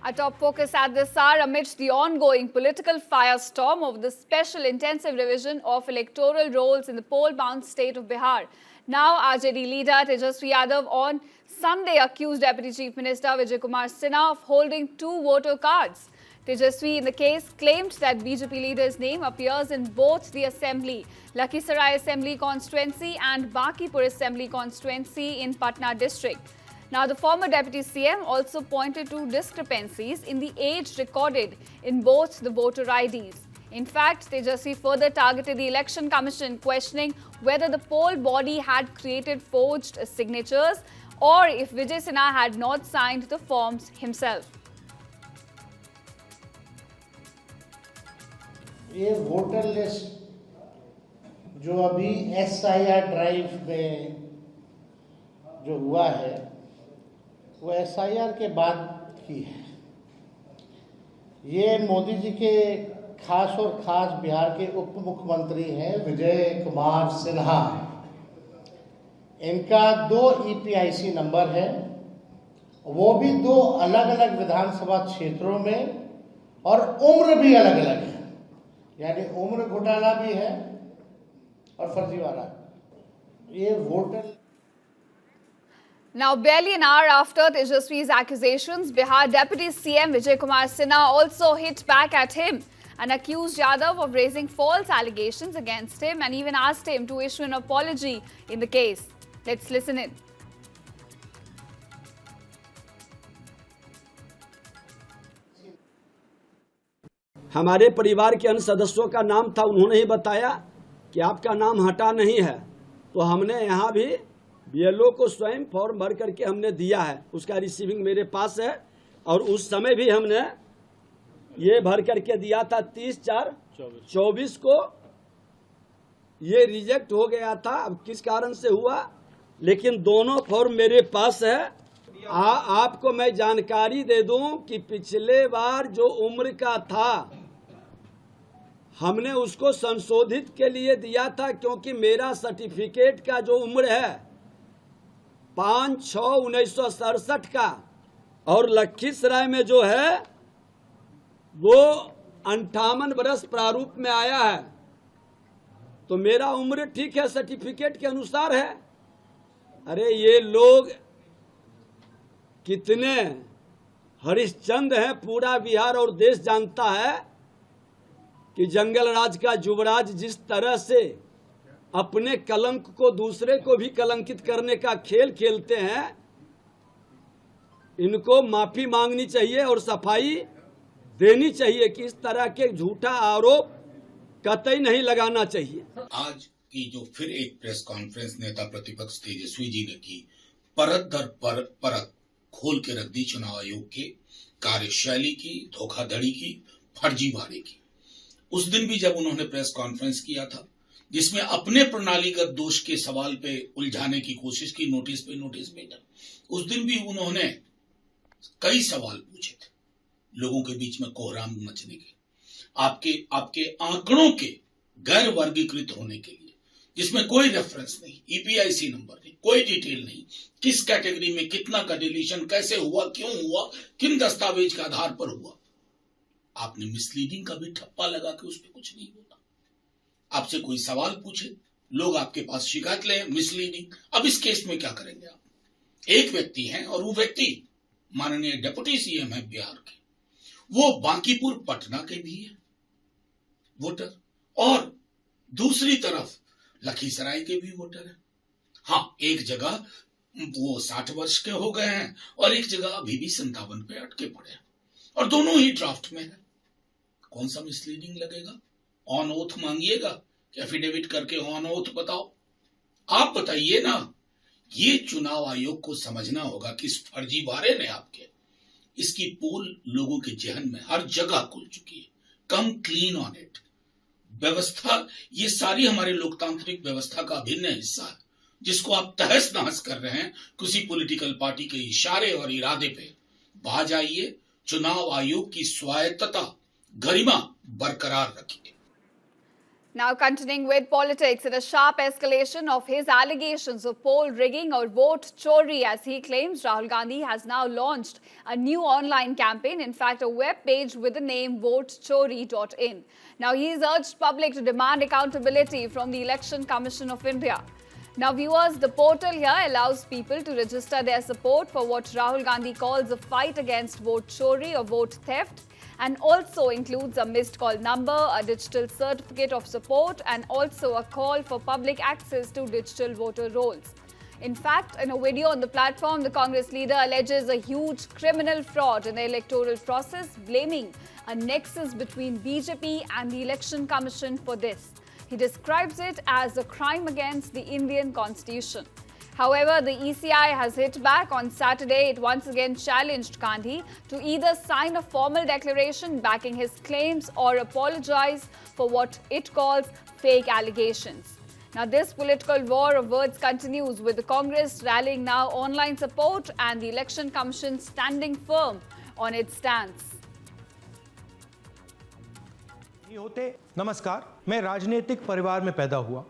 Our top focus at this hour amidst the ongoing political firestorm over the special intensive revision of electoral rolls in the poll-bound state of Bihar. Now, RJD leader Tejaswi Yadav on Sunday accused Deputy Chief Minister Vijay Kumar Sinha of holding 2 voter cards. Tejaswi in the case claimed that BJP leader's name appears in both the Assembly, Lakhisarai Assembly constituency and Bakipur Assembly constituency in Patna district. Now, the former Deputy CM also pointed to discrepancies in the age recorded in both the voter IDs. In fact, Tejaswi further targeted the Election Commission, questioning whether the poll body had created forged signatures or if Vijay Sinha had not signed the forms himself. ये voter list जो अभी SIR drive में जो हुआ है वो SIR के बाद की है। ये मोदी जी के खास और खास बिहार के उप मुख्यमंत्री हैं विजय कुमार सिन्हा। इनका 2 EPIC नंबर है, वो भी 2 अलग अलग विधानसभा क्षेत्रों में, और उम्र भी अलग अलग है, यानी उम्र घोटाला भी है और फर्जीवाड़ा। ये voter Now, barely an hour after Tejaswi's accusations, Bihar Deputy CM Vijay Kumar Sinha also hit back at him and accused Yadav of raising false allegations against him and even asked him to issue an apology in the case. Let's listen in. हमारे परिवार के अन्य सदस्यों का नाम था, उन्होंने ही बताया कि आपका नाम हटा नहीं है, तो हमने यहाँ भी BLO को स्वयं फॉर्म भर करके हमने दिया है, उसका रिसीविंग मेरे पास है। और उस समय भी हमने ये भर करके दिया था 30/4/24 को। ये रिजेक्ट हो गया था, अब किस कारण से हुआ, लेकिन दोनों फॉर्म मेरे पास है। आपको मैं जानकारी दे दूं कि पिछले बार जो उम्र का था हमने उसको संशोधित के लिए दिया था, क्योंकि मेरा सर्टिफिकेट का जो उम्र है 5/6/1967 का, और लखीसराय में जो है वो 58 वर्ष प्रारूप में आया है, तो मेरा उम्र ठीक है, सर्टिफिकेट के अनुसार है। अरे ये लोग कितने हरिश्चंद्र हैं, पूरा बिहार और देश जानता है कि जंगल राज का युवराज जिस तरह से अपने कलंक को दूसरे को भी कलंकित करने का खेल खेलते हैं, इनको माफी मांगनी चाहिए और सफाई देनी चाहिए कि इस तरह के झूठा आरोप कतई नहीं लगाना चाहिए। आज की जो फिर एक प्रेस कॉन्फ्रेंस नेता प्रतिपक्ष तेजस्वी जी ने की, परत दर परत खोल के रख दी चुनाव आयोग के कार्यशैली की, धोखाधड़ी की, फर्जीवाड़े की। उस दिन भी जब उन्होंने प्रेस कॉन्फ्रेंस किया था, जिसमें अपने प्रणालीगत दोष के सवाल पे उलझाने की कोशिश की, नोटिस पे नोटिस भेजा, उस दिन भी उन्होंने कई सवाल पूछे थे, लोगों के बीच में कोहराम मचने के, आपके आंकड़ों के गैर वर्गीकृत होने के लिए, जिसमें कोई रेफरेंस नहीं, EPIC नंबर नहीं, कोई डिटेल नहीं, किस कैटेगरी में कितना का डिलीशन कैसे हुआ, क्यों हुआ, किन दस्तावेज के आधार पर हुआ। आपने मिसलीडिंग का भी ठप्पा लगा के उस पर कुछ नहीं बोला। आपसे कोई सवाल पूछे, लोग आपके पास शिकायत ले, मिसलीडिंग। अब इस केस में क्या करेंगे आप? एक व्यक्ति है और वो व्यक्ति माननीय डिप्टी CM है बिहार के, वो बांकीपुर पटना के भी है वोटर, और दूसरी तरफ लखीसराय के भी वोटर है। हाँ, एक जगह वो 60 वर्ष के हो गए हैं और एक जगह अभी भी 57 पे अटके पड़े हैं, और दोनों ही ड्राफ्ट में है। कौन सा मिसलीडिंग लगेगा? ऑन ओथ मांगिएगा कि एफिडेविट करके ऑन ओथ बताओ। आप बताइए ना। ये चुनाव आयोग को समझना होगा कि इस फर्जीवाड़े ने इसकी पोल लोगों के जहन में हर जगह खुल चुकी है। कम क्लीन ऑन इट। व्यवस्था, ये सारी हमारे लोकतांत्रिक व्यवस्था का अभिन्न हिस्सा है, जिसको आप तहस नहस कर रहे हैं किसी पॉलिटिकल पार्टी के इशारे और इरादे पे। बाज आइए, चुनाव आयोग की स्वायत्तता, गरिमा बरकरार रखिए। Now, continuing with politics, in a sharp escalation of his allegations of poll rigging or vote chori, as he claims, Rahul Gandhi has now launched a new online campaign, in fact, a web page with the name votechori.in. Now, he has urged public to demand accountability from the Election Commission of India. Now, viewers, the portal here allows people to register their support for what Rahul Gandhi calls a fight against vote chori or vote theft, and also includes a missed call number, a digital certificate of support, and also a call for public access to digital voter rolls. In fact, in a video on the platform, the Congress leader alleges a huge criminal fraud in the electoral process, blaming a nexus between BJP and the Election Commission for this. He describes it as a crime against the Indian Constitution. However, the ECI has hit back. On Saturday, it once again challenged Gandhi to either sign a formal declaration backing his claims or apologize for what it calls fake allegations. Now, this political war of words continues, with the Congress rallying now online support and the Election Commission standing firm on its stance. नमस्कार, मैं राजनीतिक परिवार में पैदा हुआ।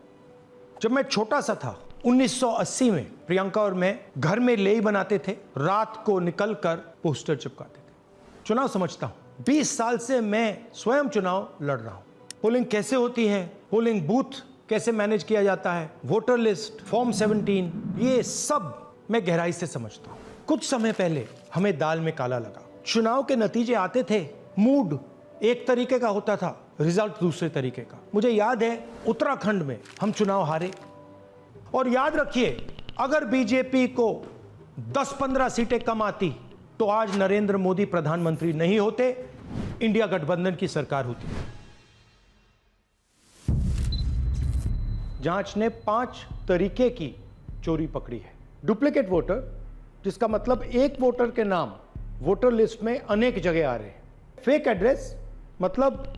जब मैं छोटा सा था 1980 में प्रियंका और मैं घर में लेई बनाते थे, रात को निकलकर पोस्टर चिपकाते थे। चुनाव समझता हूं। 20 साल से मैं स्वयं चुनाव लड़ रहा हूं। पोलिंग कैसे होती है, पोलिंग बूथ कैसे मैनेज किया जाता है, वोटर लिस्ट, फॉर्म 17, ये सब मैं गहराई से समझता हूं। कुछ समय पहले हमें दाल में काला लगा। चुनाव के नतीजे आते थे, मूड एक तरीके का होता था, रिजल्ट दूसरे तरीके का। मुझे याद है उत्तराखंड में हम चुनाव हारे। और याद रखिए, अगर बीजेपी को 10-15 सीटें कम आती तो आज नरेंद्र मोदी प्रधानमंत्री नहीं होते, इंडिया गठबंधन की सरकार होती। जांच ने 5 तरीके की चोरी पकड़ी है। डुप्लीकेट वोटर, जिसका मतलब एक वोटर के नाम वोटर लिस्ट में अनेक जगह आ रहे हैं। फेक एड्रेस, मतलब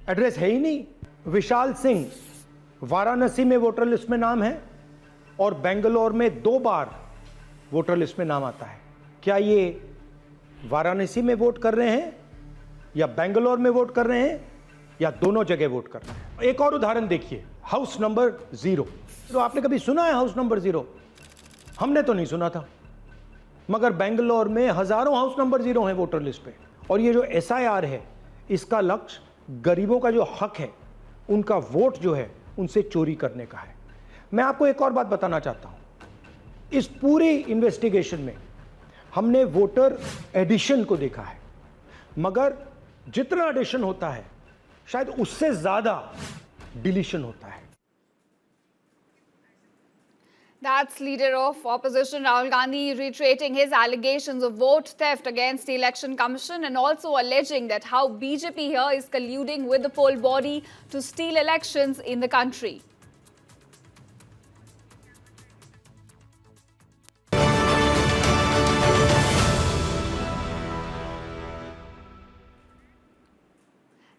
एड्रेस है ही नहीं। विशाल सिंह वाराणसी में वोटर लिस्ट में नाम है और बेंगलोर में 2 बार वोटर लिस्ट में नाम आता है। क्या ये वाराणसी में वोट कर रहे हैं या बेंगलोर में वोट कर रहे हैं या दोनों जगह वोट कर रहे हैं? एक और उदाहरण देखिए, हाउस नंबर 0। तो आपने कभी सुना है हाउस नंबर 0? हमने तो नहीं सुना था, मगर बेंगलोर में हजारों हाउस नंबर 0 हैं वोटर लिस्ट पे। और ये जो SIR है, इसका लक्ष्य गरीबों का जो हक है, उनका वोट जो है, उनसे चोरी करने का है। मैं आपको एक और बात बताना चाहता हूं। इस पूरी इन्वेस्टिगेशन में हमने वोटर एडिशन को देखा है, मगर जितना एडिशन होता है, शायद उससे ज्यादा डिलीशन होता है। That's leader of opposition Rahul Gandhi reiterating his allegations of vote theft against the Election Commission, and also alleging that how BJP here is colluding with the poll body to steal elections in the country.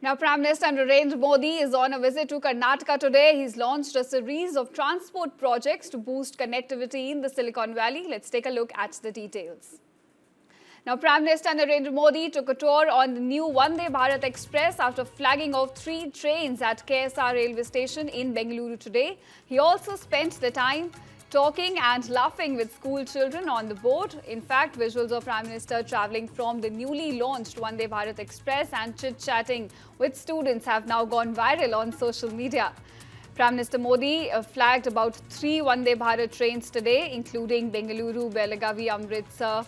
Now, Prime Minister Narendra Modi is on a visit to Karnataka today. He's launched a series of transport projects to boost connectivity in the Silicon Valley. Let's take a look at the details. Now, Prime Minister Narendra Modi took a tour on the new Vande Bharat Express after flagging off 3 trains at KSR railway station in Bengaluru today. He also spent the time talking and laughing with school children on the board. In fact, visuals of Prime Minister travelling from the newly launched Vande Bharat Express and chit-chatting with students have now gone viral on social media. Prime Minister Modi flagged about 3 Vande Bharat trains today, including Bengaluru, Belagavi, Amritsar,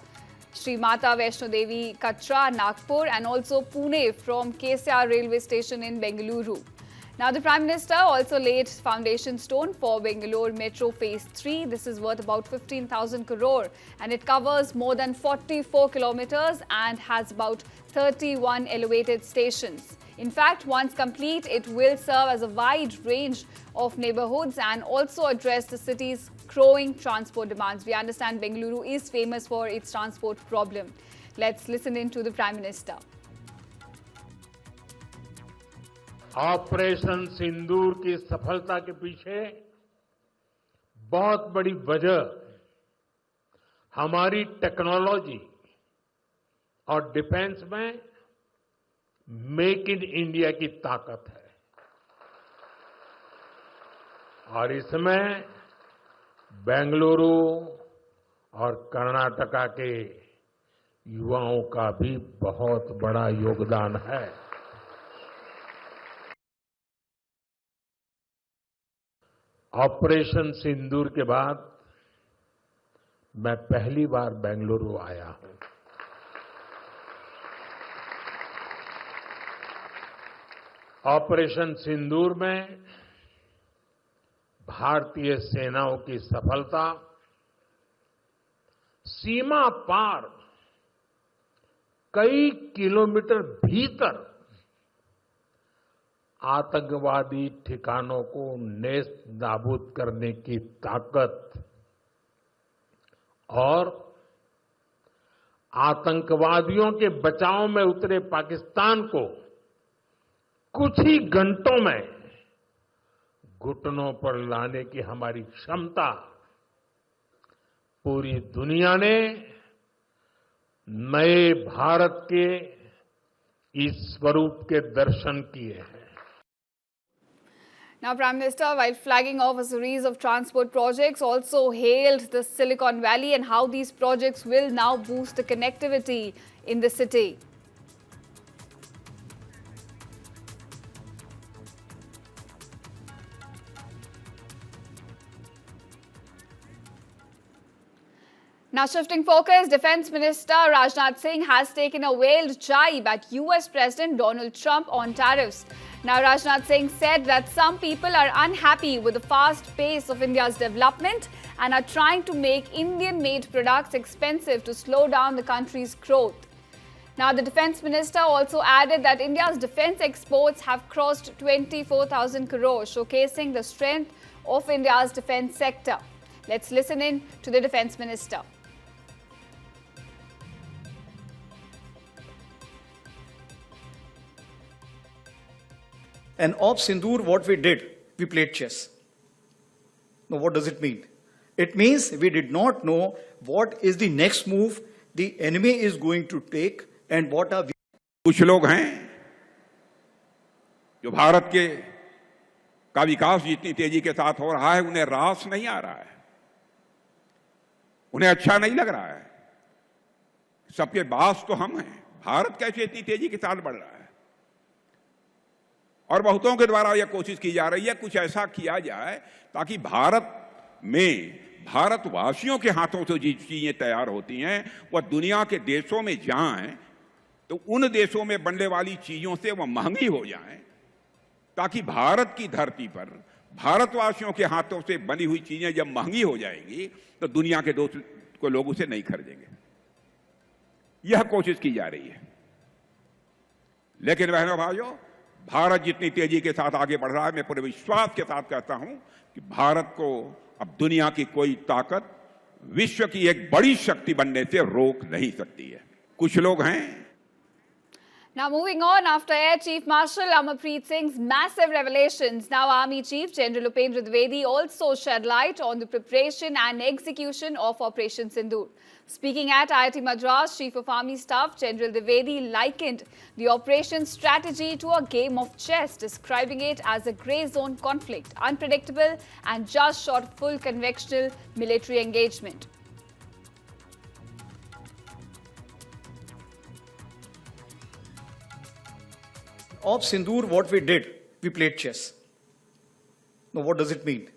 Sri Mata Vaishno Devi, Katra, Nagpur, and also Pune from KSR railway station in Bengaluru. Now, the Prime Minister also laid foundation stone for Bangalore Metro Phase 3. This is worth about 15,000 crore and it covers more than 44 kilometers and has about 31 elevated stations. In fact, once complete, it will serve as a wide range of neighborhoods and also address the city's growing transport demands. We understand Bengaluru is famous for its transport problem. Let's listen in to the Prime Minister. Operation Sindoor की सफलता के पीछे बहुत बड़ी वजह हमारी technology और defence में मेक इन इंडिया की ताकत है। और इसमें बेंगलुरु और कर्नाटका के युवाओं का भी बहुत बड़ा योगदान है। ऑपरेशन सिंदूर के बाद मैं पहली बार बेंगलुरु आया हूं। ऑपरेशन सिंदूर में भारतीय सेनाओं की सफलता सीमा पार कई किलोमीटर भीतर आतंकवादी ठिकानों को नेस्त नाबूद करने की ताकत और आतंकवादियों के बचाव में उतरे पाकिस्तान को कुछ ही घंटों में घुटनों पर लाने की हमारी क्षमता पूरी दुनिया ने नए भारत के इस स्वरूप के दर्शन किए हैं। Now, Prime Minister, while flagging off a series of transport projects, also hailed the Silicon Valley and how these projects will now boost the connectivity in the city. Now, shifting focus, Defense Minister Rajnath Singh has taken a veiled jibe at US President Donald Trump on tariffs. Now, Rajnath Singh said that some people are unhappy with the fast pace of India's development and are trying to make Indian-made products expensive to slow down the country's growth. Now, the Defense Minister also added that India's defense exports have crossed 24,000 crores, showcasing the strength of India's defense sector. Let's listen in to the Defense Minister. And of Sindoor, what we did, we played chess. Now, what does it mean? It means we did not know what is the next move the enemy is going to take and what are we. कुछ लोग हैं जो भारत के का विकास जितनी तेजी के साथ हो रहा है उन्हें रास नहीं आ रहा है, उन्हें अच्छा नहीं लग रहा है। सबके बास तो हम हैं, भारत कैसे इतनी तेजी के साथ बढ़ रहा है। और बहुतों के द्वारा यह कोशिश की जा रही है कुछ ऐसा किया जाए ताकि भारत में भारतवासियों के हाथों से जो चीजें तैयार होती हैं वह दुनिया के देशों में जाएं तो उन देशों में बनने वाली चीजों से वह महंगी हो जाएं, ताकि भारत की धरती पर भारतवासियों के हाथों से बनी हुई चीजें जब महंगी हो जाएंगी तो दुनिया के दोस्त लोग उसे नहीं खरीदेंगे। यह कोशिश की जा रही है। लेकिन बहनों भाइयों, भारत जितनी तेजी के साथ आगे बढ़ रहा है, मैं पूरे विश्वास के साथ कहता हूं कि भारत को अब दुनिया की कोई ताकत विश्व की एक बड़ी शक्ति बनने से रोक नहीं सकती है। कुछ लोग हैं। Now, moving on, after Air Chief Marshal Amarpreet Singh's massive revelations, now Army Chief General Upendra Dwivedi also shed light on the preparation and execution of Operation Sindoor. Speaking at IIT Madras, Chief of Army Staff General Dwivedi likened the operation strategy to a game of chess, describing it as a grey zone conflict, unpredictable and just short of full conventional military engagement. Of Sindoor, what we did, we played chess. Now, what does it mean?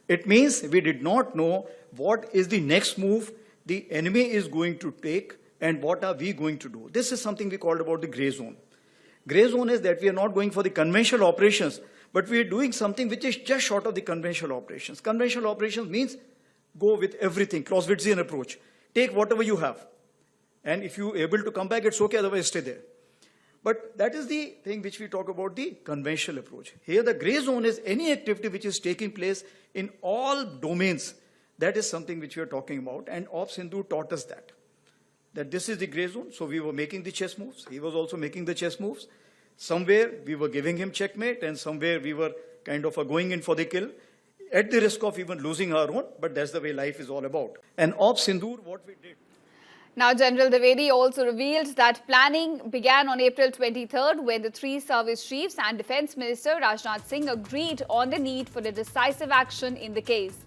It means we did not know what is the next move the enemy is going to take and what are we going to do. This is something we called about the gray zone. Gray zone is that we are not going for the conventional operations, but we are doing something which is just short of the conventional operations. Conventional operations means go with everything, Clausewitzian approach. Take whatever you have. And if you're able to come back, it's okay, otherwise stay there. But that is the thing which we talk about the conventional approach. Here the gray zone is any activity which is taking place in all domains. That is something which we are talking about, and Op Sindoor taught us that this is the gray zone. So we were making the chess moves. He was also making the chess moves. Somewhere we were giving him checkmate and somewhere we were kind of going in for the kill at the risk of even losing our own, but that's the way life is all about. And Op Sindoor, what we did. Now, General Dwivedi also revealed that planning began on April 23rd when the three service chiefs and Defence Minister Rajnath Singh agreed on the need for a decisive action in the case.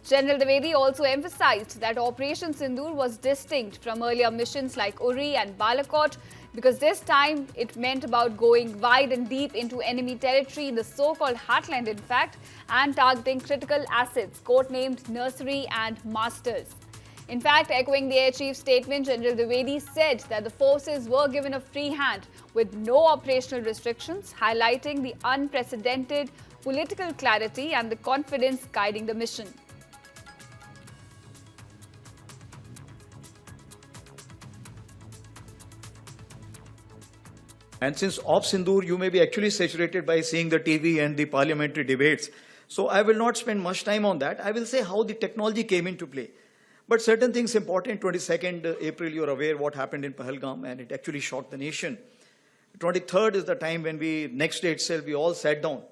General Dwivedi also emphasized that Operation Sindoor was distinct from earlier missions like Uri and Balakot because this time it meant about going wide and deep into enemy territory, the so-called heartland in fact, and targeting critical assets, codenamed Nursery and Masters. In fact, echoing the Air Chief's statement, General Dwivedi said that the forces were given a free hand with no operational restrictions, highlighting the unprecedented political clarity and the confidence guiding the mission. And since Op Sindoor, you may be actually saturated by seeing the TV and the parliamentary debates. So I will not spend much time on that. I will say how the technology came into play. But certain things important. 22nd April, you're aware what happened in Pahalgam, and it actually shocked the nation. 23rd is the time when next day itself, we all sat down.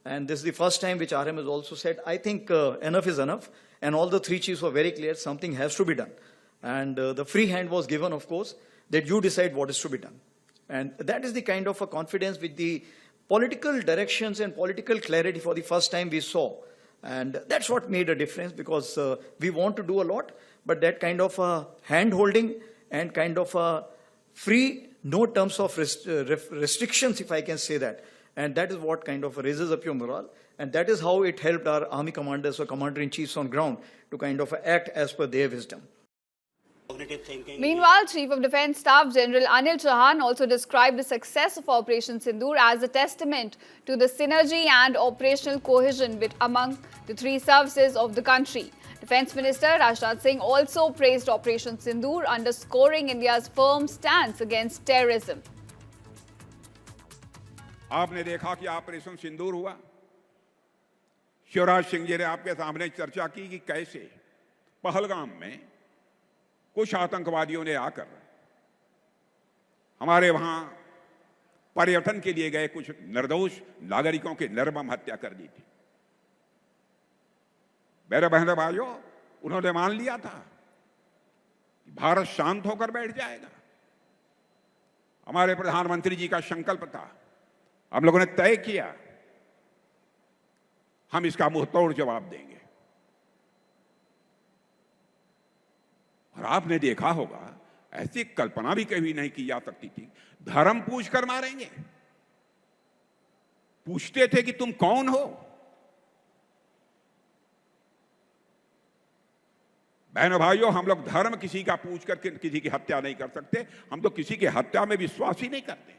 And this is the first time which RM has also said, I think enough is enough. And all the three chiefs were very clear, something has to be done. And the free hand was given, of course, that you decide what is to be done. And that is the kind of a confidence with the political directions and political clarity for the first time we saw. And that's what made a difference, because we want to do a lot, but that kind of a hand-holding and kind of a free, no terms of restrictions, if I can say that. And that is what kind of raises up your morale. And that is how it helped our army commanders or commander-in-chiefs on ground to kind of act as per their wisdom. Meanwhile, Chief of Defence Staff General Anil Chauhan also described the success of Operation Sindoor as a testament to the synergy and operational cohesion among the three services of the country. Defence Minister Rajnath Singh also praised Operation Sindoor, underscoring India's firm stance against terrorism. आपने देखा कि operation सिंदूर हुआ। शिवराज सिंह जी ने आपके सामने चर्चा की कि कैसे पहलगाम में कुछ आतंकवादियों ने आकर हमारे वहां पर्यटन के लिए गए कुछ निर्दोष नागरिकों की निर्मम हत्या कर दी थी। मेरे बहनों भाइयों, उन्होंने मान लिया था कि भारत शांत होकर बैठ जाएगा। हमारे प्रधानमंत्री जी का संकल्प था, हम लोगों ने तय किया, हम इसका मुंहतोड़ जवाब देंगे। और आपने देखा होगा, ऐसी कल्पना भी कभी नहीं की जा सकती थी, धर्म पूछ कर मारेंगे। पूछते थे कि तुम कौन हो। बहनों भाइयों, हम लोग धर्म किसी का पूछ कर किसी की हत्या नहीं कर सकते। हम तो किसी की हत्या में विश्वास ही नहीं करते।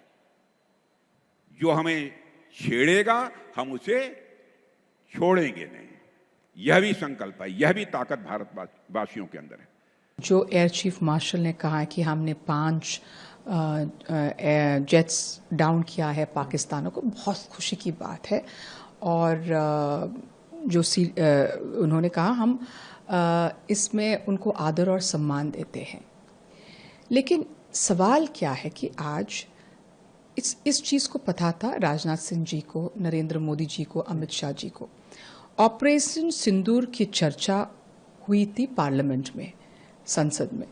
जो हमें छेड़ेगा हम उसे छोड़ेंगे नहीं। यह भी संकल्प है, यह भी ताकत भारतवासियों के अंदर है। जो एयर चीफ मार्शल ने कहा है कि हमने 5 जेट्स डाउन किया है पाकिस्तानों को, बहुत खुशी की बात है। और जो उन्होंने कहा हम इसमें उनको आदर और सम्मान देते हैं। लेकिन सवाल क्या है कि आज इस चीज़ को पता था राजनाथ सिंह जी को, नरेंद्र मोदी जी को, अमित शाह जी को। ऑपरेशन सिंदूर की चर्चा हुई थी पार्लियामेंट में, संसद में।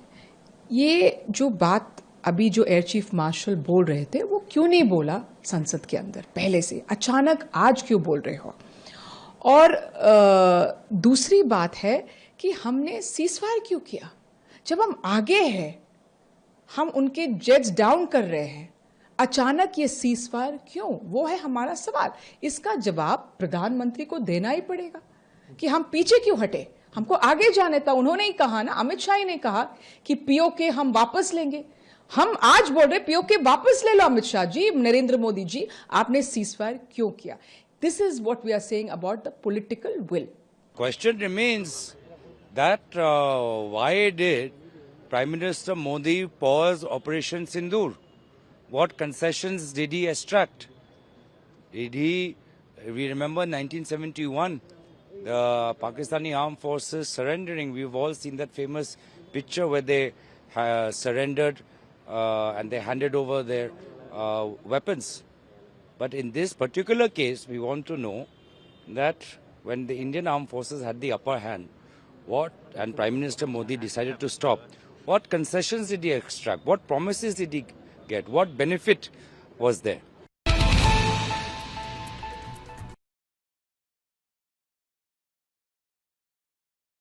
ये जो बात अभी जो एयर चीफ मार्शल बोल रहे थे, वो क्यों नहीं बोला संसद के अंदर पहले से, अचानक आज क्यों बोल रहे हो? और दूसरी बात है कि हमने सीजफायर क्यों किया जब हम आगे हैं, हम उनके जेट्स डाउन कर रहे हैं, अचानक ये सीजफायर क्यों? वो है हमारा सवाल। इसका जवाब प्रधानमंत्री को देना ही पड़ेगा कि हम पीछे क्यों हटे, हमको आगे जाने था। उन्होंने ही कहा ना, अमित शाह ने कहा कि पीओके हम वापस लेंगे। हम आज बोल रहे पीओके वापस ले लो। अमित शाह जी, नरेंद्र मोदी जी, आपने सीजफायर क्यों किया? This is what we are saying about the political will. Question remains that why did Prime Minister Modi pause Operation Sindoor? What concessions did he extract? We remember 1971, the Pakistani armed forces surrendering. We've all seen that famous picture where they surrendered and they handed over their weapons. But in this particular case, we want to know that when the Indian armed forces had the upper hand, and Prime Minister Modi decided to stop, What concessions did he extract? What promises did he get? What benefit was there?